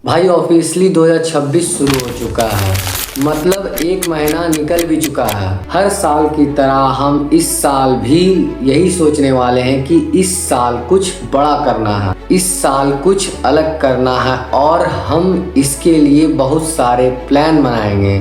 भाई ऑफिशियली 2026 शुरू हो चुका है। मतलब एक महीना निकल भी चुका है। हर साल की तरह हम इस साल भी यही सोचने वाले हैं कि इस साल कुछ बड़ा करना है, इस साल कुछ अलग करना है और हम इसके लिए बहुत सारे प्लान बनाएंगे।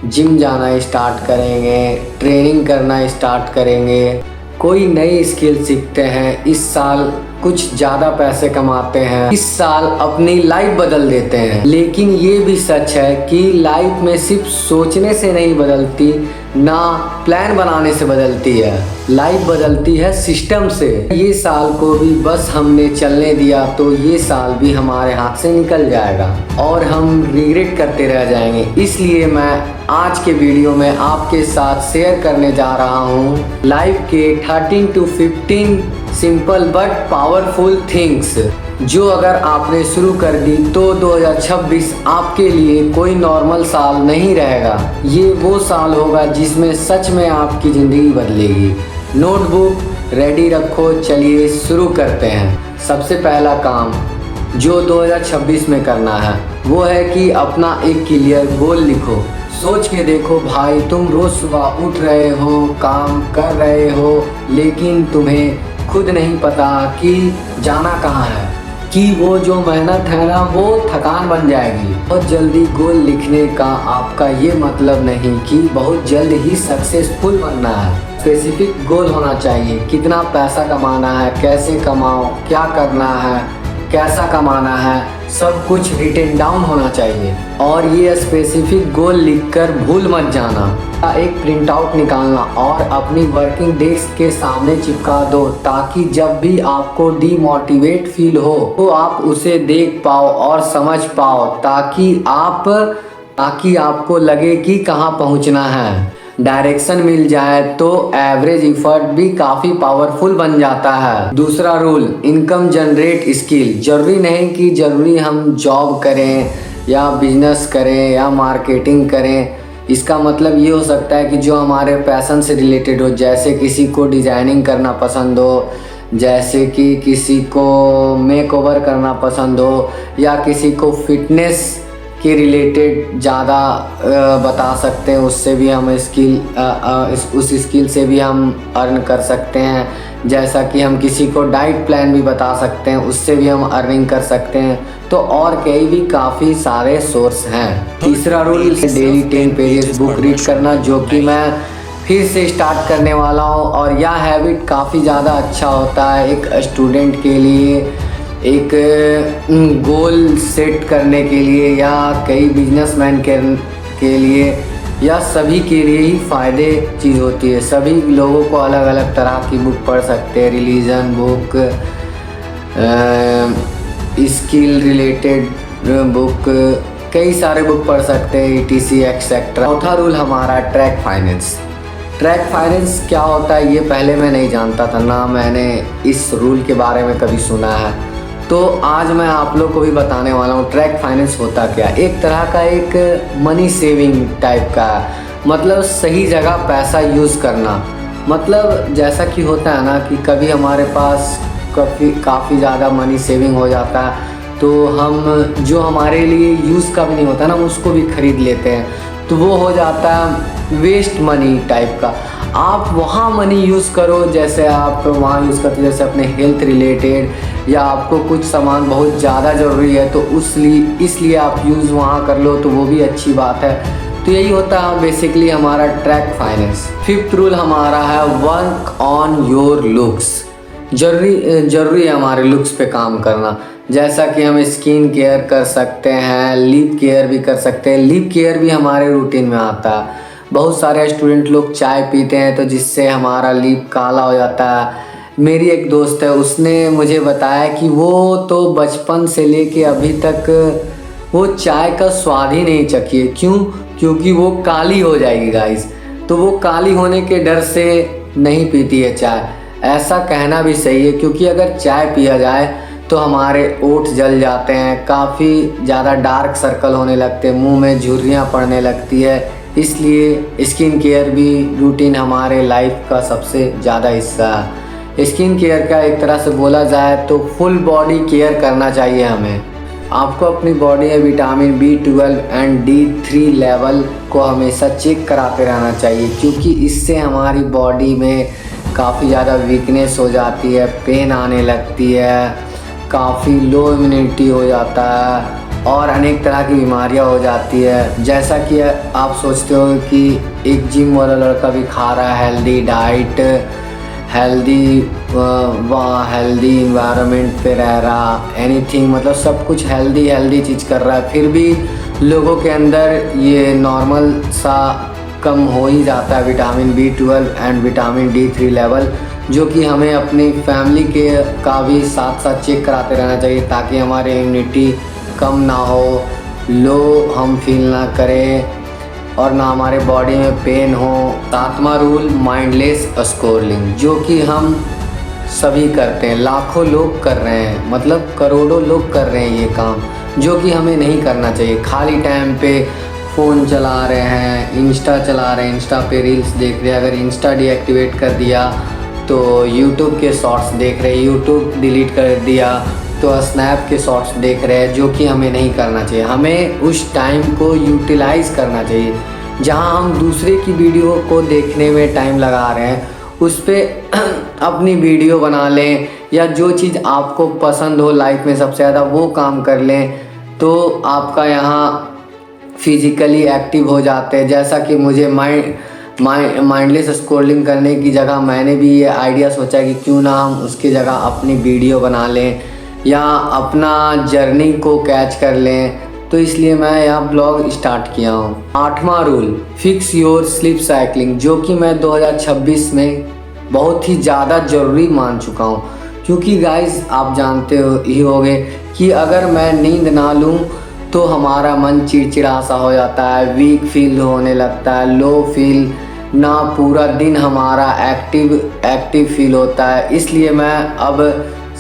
जिम जाना स्टार्ट करेंगे, ट्रेनिंग करना स्टार्ट करेंगे, कोई नई स्किल सीखते हैं, इस साल कुछ ज़्यादा पैसे कमाते हैं, इस साल अपनी लाइफ बदल देते हैं। लेकिन ये भी सच है कि लाइफ में सिर्फ सोचने से नहीं बदलती, ना प्लान बनाने से बदलती है। लाइफ बदलती है सिस्टम से। ये साल को भी बस हमने चलने दिया तो ये साल भी हमारे हाथ से निकल जाएगा और हम रिग्रेट करते रह जाएंगे। इसलिए मैं आज के वीडियो में आपके साथ शेयर करने जा रहा हूँ लाइफ के 13 to 15 simple but powerful things, जो अगर आपने शुरू कर दी तो 2026 आपके लिए कोई नॉर्मल साल नहीं रहेगा। ये वो साल होगा जिसमें सच में आपकी ज़िंदगी बदलेगी। नोटबुक रेडी रखो, चलिए शुरू करते हैं। सबसे पहला काम जो 2026 में करना है वो है कि अपना एक क्लियर गोल लिखो। सोच के देखो भाई, तुम रोज़ सुबह उठ रहे हो, काम कर रहे हो, लेकिन तुम्हें खुद नहीं पता कि जाना कहाँ है, कि वो जो मेहनत है ना वो थकान बन जाएगी। बहुत जल्दी गोल लिखने का आपका ये मतलब नहीं कि बहुत जल्द ही सक्सेसफुल बनना है। स्पेसिफिक गोल होना चाहिए। कितना पैसा कमाना है, कैसे कमाओ, क्या करना है, कैसा कमाना है, सब कुछ रिटन डाउन होना चाहिए। और ये स्पेसिफिक गोल लिखकर भूल मत जाना। एक प्रिंट आउट निकालना और अपनी वर्किंग डेस्क के सामने चिपका दो, ताकि जब भी आपको डीमोटिवेट फील हो तो आप उसे देख पाओ और समझ पाओ, ताकि आपको लगे कि कहाँ पहुँचना है। डायरेक्शन मिल जाए तो एवरेज इफर्ट भी काफ़ी पावरफुल बन जाता है। दूसरा रूल, इनकम जनरेट स्किल। जरूरी हम जॉब करें या बिजनेस करें या मार्केटिंग करें। इसका मतलब ये हो सकता है कि जो हमारे पैशन से रिलेटेड हो, जैसे किसी को डिज़ाइनिंग करना पसंद हो, जैसे कि किसी को मेकओवर करना पसंद हो, या किसी को फिटनेस के रिलेटेड ज़्यादा बता सकते हैं। उससे भी हम उस स्किल से भी हम अर्न कर सकते हैं। जैसा कि हम किसी को डाइट प्लान भी बता सकते हैं, उससे भी हम अर्निंग कर सकते हैं। तो और कई भी काफ़ी सारे सोर्स हैं। तीसरा rule, daily 10 pages book read करना, जो कि मैं फिर से स्टार्ट करने वाला हूँ। और यह हैबिट काफ़ी ज़्यादा अच्छा होता है एक स्टूडेंट के लिए, एक गोल सेट करने के लिए, या कई बिजनेसमैन के लिए, या सभी के लिए ही फ़ायदे चीज़ होती है। सभी लोगों को अलग अलग तरह की बुक पढ़ सकते हैं। Religion book, skill related book, कई सारे बुक पढ़ सकते हैं, ETC एक्सेट्रा। चौथा रूल हमारा ट्रैक फाइनेंस। ट्रैक फाइनेंस क्या होता है ये पहले मैं नहीं जानता था, ना मैंने इस रूल के बारे में कभी सुना है। तो आज मैं आप लोग को भी बताने वाला हूँ ट्रैक फाइनेंस होता क्या। एक तरह का एक मनी सेविंग टाइप का, मतलब सही जगह पैसा यूज़ करना। मतलब जैसा कि होता है ना कि कभी हमारे पास काफ़ी ज़्यादा मनी सेविंग हो जाता है, तो हम जो हमारे लिए यूज़ का भी नहीं होता ना, उसको भी ख़रीद लेते हैं, तो वो हो जाता है वेस्ट मनी टाइप का। आप वहाँ मनी यूज़ करो, जैसे आप वहाँ यूज़ करते, जैसे अपने हेल्थ रिलेटेड, या आपको कुछ सामान बहुत ज़्यादा ज़रूरी है तो इसलिए आप यूज़ वहाँ कर लो, तो वो भी अच्छी बात है। तो यही होता है बेसिकली हमारा ट्रैक फाइनेंस। फिफ्थ रूल हमारा है वर्क ऑन योर लुक्स। ज़रूरी है हमारे लुक्स पे काम करना। जैसा कि हम स्किन केयर कर सकते हैं, लिप केयर भी कर सकते हैं। लिप केयर भी हमारे रूटीन में आता है। बहुत सारे स्टूडेंट लोग चाय पीते हैं तो जिससे हमारा लिप काला हो जाता है। मेरी एक दोस्त है, उसने मुझे बताया कि वो तो बचपन से लेके अभी तक वो चाय का स्वाद ही नहीं चखी है। क्यों? क्योंकि वो काली हो जाएगी गाइस, तो वो काली होने के डर से नहीं पीती है चाय। ऐसा कहना भी सही है, क्योंकि अगर चाय पिया जाए तो हमारे ओठ जल जाते हैं, काफ़ी ज़्यादा डार्क सर्कल होने लगते हैं, मुंह में झुर्रियाँ पड़ने लगती है। इसलिए स्किन केयर भी रूटीन हमारे लाइफ का सबसे ज़्यादा हिस्सा है। स्किन केयर का एक तरह से बोला जाए तो फुल बॉडी केयर करना चाहिए हमें। आपको अपनी बॉडी में vitamin B12 and D3 level को हमेशा चेक कराते रहना चाहिए, क्योंकि इससे हमारी बॉडी में काफ़ी ज़्यादा वीकनेस हो जाती है, पेन आने लगती है, काफ़ी लो इम्यूनिटी हो जाता है और अनेक तरह की बीमारियां हो जाती है। जैसा कि आप सोचते हो कि एक जिम वाला लड़का भी खा रहा है हेल्दी डाइट, हेल्दी इन्वायरमेंट पे रह रहा, एनीथिंग मतलब सब कुछ हेल्दी चीज़ कर रहा है, फिर भी लोगों के अंदर ये नॉर्मल सा कम हो ही जाता है vitamin B12 and vitamin D3 level, जो कि हमें अपनी फैमिली के का भी साथ साथ चेक कराते रहना चाहिए, ताकि हमारी इम्यूनिटी कम ना हो, लो हम फील ना करें और ना हमारे बॉडी में पेन हो। 7वां रूल माइंडलेस स्क्रॉलिंग, जो कि हम सभी करते हैं, लाखों लोग कर रहे हैं, मतलब करोड़ों लोग कर रहे हैं ये काम, जो कि हमें नहीं करना चाहिए। खाली टाइम पे फ़ोन चला रहे हैं, इंस्टा चला रहे हैं, इंस्टा पे रील्स देख रहे हैं, अगर इंस्टा डीएक्टिवेट कर दिया तो यूट्यूब के शॉर्ट्स देख रहे हैं, यूट्यूब डिलीट कर दिया तो स्नैप के शॉर्ट्स देख रहे हैं, जो कि हमें नहीं करना चाहिए। हमें उस टाइम को यूटिलाइज़ करना चाहिए, जहां हम दूसरे की वीडियो को देखने में टाइम लगा रहे हैं, उस पर अपनी वीडियो बना लें, या जो चीज़ आपको पसंद हो लाइफ में सबसे ज़्यादा वो काम कर लें, तो आपका यहाँ फिज़िकली एक्टिव हो जाते हैं। जैसा कि मुझे माइंडलेस स्क्रॉलिंग करने की जगह मैंने भी ये आइडिया सोचा कि क्यों ना हम उसकी जगह अपनी वीडियो बना लें या अपना जर्नी को कैच कर लें, तो इसलिए मैं यह ब्लॉग स्टार्ट किया हूँ। 8वां rule fix your sleep cycling, जो कि मैं 2026 में बहुत ही ज़्यादा ज़रूरी मान चुका हूँ, क्योंकि गाइस आप जानते ही होंगे कि अगर मैं नींद ना लूँ तो हमारा मन चिड़चिड़ा सा हो जाता है, वीक फील होने लगता है, लो फील ना, पूरा दिन हमारा एक्टिव फील होता है। इसलिए मैं अब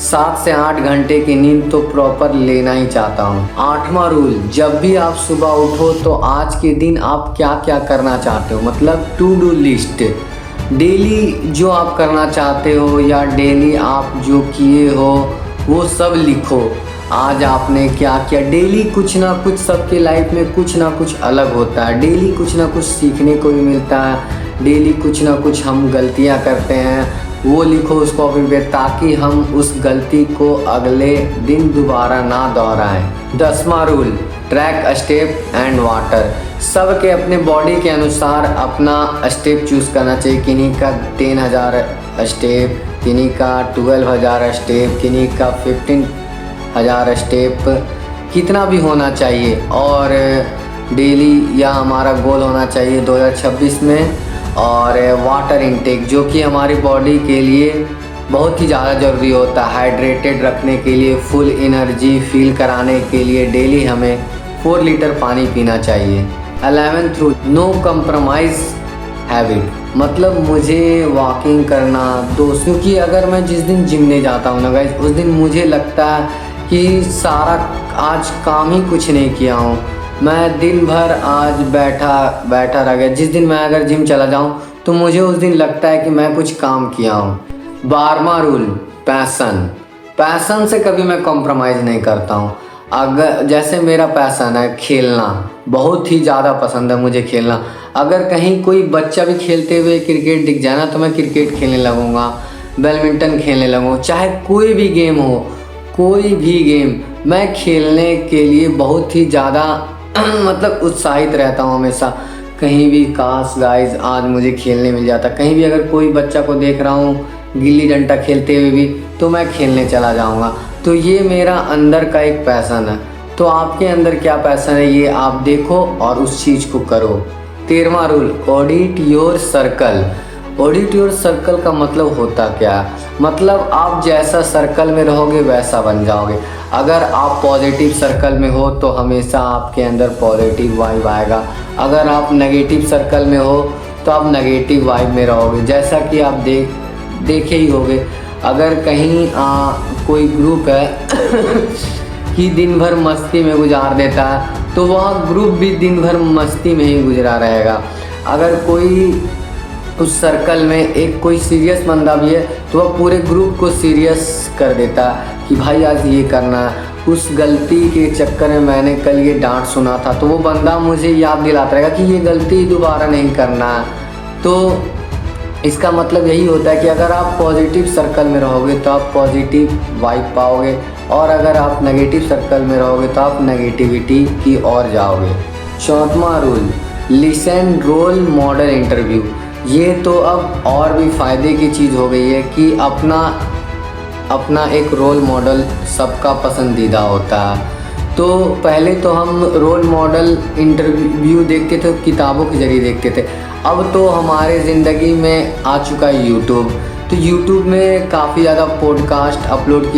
7 से 8 घंटे की नींद तो प्रॉपर लेना ही चाहता हूँ। 8वां रूल, जब भी आप सुबह उठो तो आज के दिन आप क्या क्या करना चाहते हो, मतलब टू डू लिस्ट, डेली जो आप करना चाहते हो या डेली आप जो किए हो वो सब लिखो। आज आपने क्या किया, डेली कुछ ना कुछ, सबके लाइफ में कुछ ना कुछ अलग होता है, डेली कुछ ना कुछ सीखने को भी मिलता है, डेली कुछ ना कुछ हम गलतियां करते हैं, वो लिखो उस कॉपी पे, ताकि हम उस गलती को अगले दिन दोबारा ना दोहराएं। 10वां rule track step and water, सबके अपने बॉडी के अनुसार अपना स्टेप चूज़ करना चाहिए। किन्हीं का 10,000 स्टेप, किन्हीं का 12,000 स्टेप, किन्हीं का 15,000 स्टेप, कितना भी होना चाहिए। और डेली या हमारा गोल होना चाहिए 2026 में। और वाटर इनटेक, जो कि हमारी बॉडी के लिए बहुत ही ज़्यादा ज़रूरी होता है, हाइड्रेटेड रखने के लिए, फुल एनर्जी फील कराने के लिए डेली हमें 4 लीटर पानी पीना चाहिए। 11वां रूल नो कंप्रोमाइज़ हैबिट, मतलब मुझे वॉकिंग करना दोस्त, क्योंकि अगर मैं जिस दिन जिम नहीं जाता हूँ ना गाइस, उस दिन मुझे लगता है कि सारा आज काम ही कुछ नहीं किया हूँ, मैं दिन भर आज बैठा रह गया। जिस दिन मैं अगर जिम चला जाऊँ तो मुझे उस दिन लगता है कि मैं कुछ काम किया हूँ। 12वां रूल पैसन से कभी मैं कॉम्प्रोमाइज़ नहीं करता हूँ। अगर जैसे मेरा पैसन है खेलना, बहुत ही ज़्यादा पसंद है मुझे खेलना, अगर कहीं कोई बच्चा भी खेलते हुए क्रिकेट दिख जाए ना तो मैं क्रिकेट खेलने लगूँगा, बैडमिंटन खेलने लगूँगा, चाहे कोई भी गेम हो, कोई भी गेम मैं खेलने के लिए बहुत ही ज़्यादा मतलब उत्साहित रहता हूँ हमेशा। कहीं भी काश गाइस आज मुझे खेलने मिल जाता, कहीं भी अगर कोई बच्चा को देख रहा हूँ गिल्ली डंडा खेलते हुए भी तो मैं खेलने चला जाऊँगा। तो ये मेरा अंदर का एक पैसन है। तो आपके अंदर क्या पैसन है ये आप देखो और उस चीज़ को करो। 13वां rule audit your circle. Audit your circle का मतलब होता क्या है, मतलब आप जैसा सर्कल में रहोगे वैसा बन जाओगे। अगर आप पॉजिटिव सर्कल में हो तो हमेशा आपके अंदर पॉजिटिव वाइब आएगा, अगर आप नेगेटिव सर्कल में हो तो आप नेगेटिव वाइब में रहोगे। जैसा कि आप देखे ही होगे, अगर कहीं कोई ग्रुप है कि दिन भर मस्ती में गुजार देता है तो वह ग्रुप भी दिन भर मस्ती में ही गुजरा रहेगा। अगर कोई उस सर्कल में एक कोई सीरियस बंदा भी है तो वह पूरे ग्रुप को सीरियस कर देता है कि भाई आज ये करना है। उस गलती के चक्कर में मैंने कल ये डांट सुना था, तो वो बंदा मुझे याद दिलाता रहेगा कि ये गलती दोबारा नहीं करना। तो इसका मतलब यही होता है कि अगर आप पॉजिटिव सर्कल में रहोगे तो आप पॉजिटिव वाइब पाओगे, और अगर आप नेगेटिव सर्कल में रहोगे तो आप नेगेटिविटी की ओर जाओगे। चौथवां rule, listen role model interview. ये तो अब और भी फ़ायदे की चीज़ हो गई है कि अपना एक रोल मॉडल सबका पसंदीदा होता है। तो पहले तो हम रोल मॉडल इंटरव्यू देखते थे, किताबों के ज़रिए देखते थे। अब तो हमारे ज़िंदगी में आ चुका है यूट्यूब। तो यूट्यूब में काफ़ी ज़्यादा पॉडकास्ट अपलोड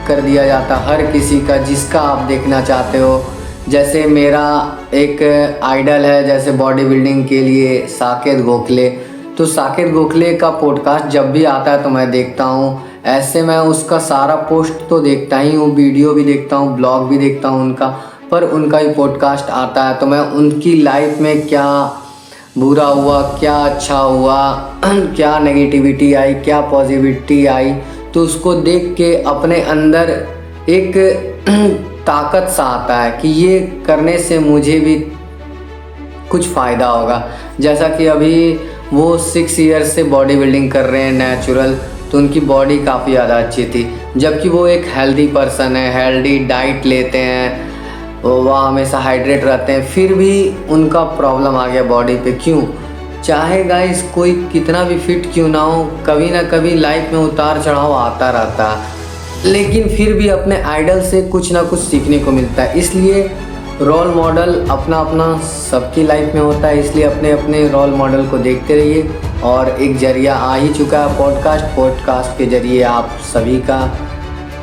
कर दिया जाता हर किसी का, जिसका आप देखना चाहते हो। जैसे मेरा एक आइडल है, जैसे बॉडी बिल्डिंग के लिए साकेत गोखले। तो साकेत गोखले का पॉडकास्ट जब भी आता है तो मैं देखता हूँ। ऐसे मैं उसका सारा पोस्ट तो देखता ही हूँ, वीडियो भी देखता हूँ, ब्लॉग भी देखता हूँ उनका, पर उनका ही पॉडकास्ट आता है तो मैं उनकी लाइफ में क्या बुरा हुआ, क्या अच्छा हुआ, क्या नेगेटिविटी आई, क्या पॉजिटिविटी आई, तो उसको देख के अपने अंदर एक ताकत सा आता है कि ये करने से मुझे भी कुछ फ़ायदा होगा। जैसा कि अभी वो 6 ईयर्स से बॉडी बिल्डिंग कर रहे हैं नेचुरल, तो उनकी बॉडी काफ़ी ज़्यादा अच्छी थी, जबकि वो एक हेल्दी पर्सन है, हेल्दी डाइट लेते हैं, वह हमेशा हाइड्रेट रहते हैं, फिर भी उनका प्रॉब्लम आ गया बॉडी पे। क्यों? चाहे गाइस कोई कितना भी फिट क्यों ना हो, कभी ना कभी लाइफ में उतार चढ़ाव आता रहता है, लेकिन फिर भी अपने आइडल से कुछ ना कुछ सीखने को मिलता है। इसलिए रोल मॉडल अपना अपना सबकी लाइफ में होता है, इसलिए अपने अपने रोल मॉडल को देखते रहिए। और एक जरिया आ ही चुका है पॉडकास्ट के जरिए आप सभी का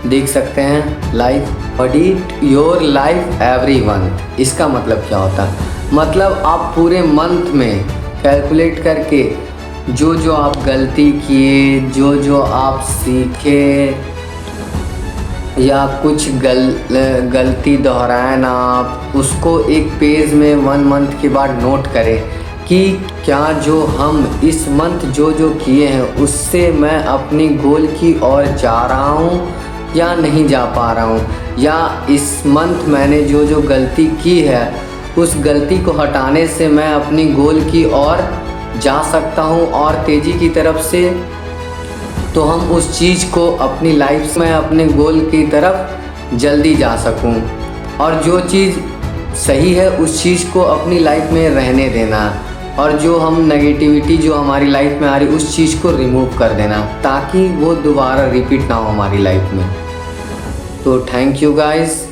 देख सकते हैं life. Audit your life every month. इसका मतलब क्या होता है? मतलब आप पूरे मंथ में कैलकुलेट करके जो आप गलती किए, जो आप सीखे, या कुछ गलती दोहराए ना, आप उसको एक पेज में 1 मंथ के बाद नोट करें कि क्या जो हम इस मंथ जो किए हैं उससे मैं अपनी गोल की ओर जा रहा हूँ या नहीं जा पा रहा हूँ, या इस मंथ मैंने जो गलती की है उस गलती को हटाने से मैं अपनी गोल की ओर जा सकता हूँ और तेज़ी की तरफ से, तो हम उस चीज़ को अपनी लाइफ में अपने गोल की तरफ जल्दी जा सकूं। और जो चीज़ सही है उस चीज़ को अपनी लाइफ में रहने देना, और जो हम नेगेटिविटी जो हमारी लाइफ में आ रही उस चीज़ को रिमूव कर देना, ताकि वो दोबारा रिपीट ना हो हमारी लाइफ में। तो थैंक यू गाइस।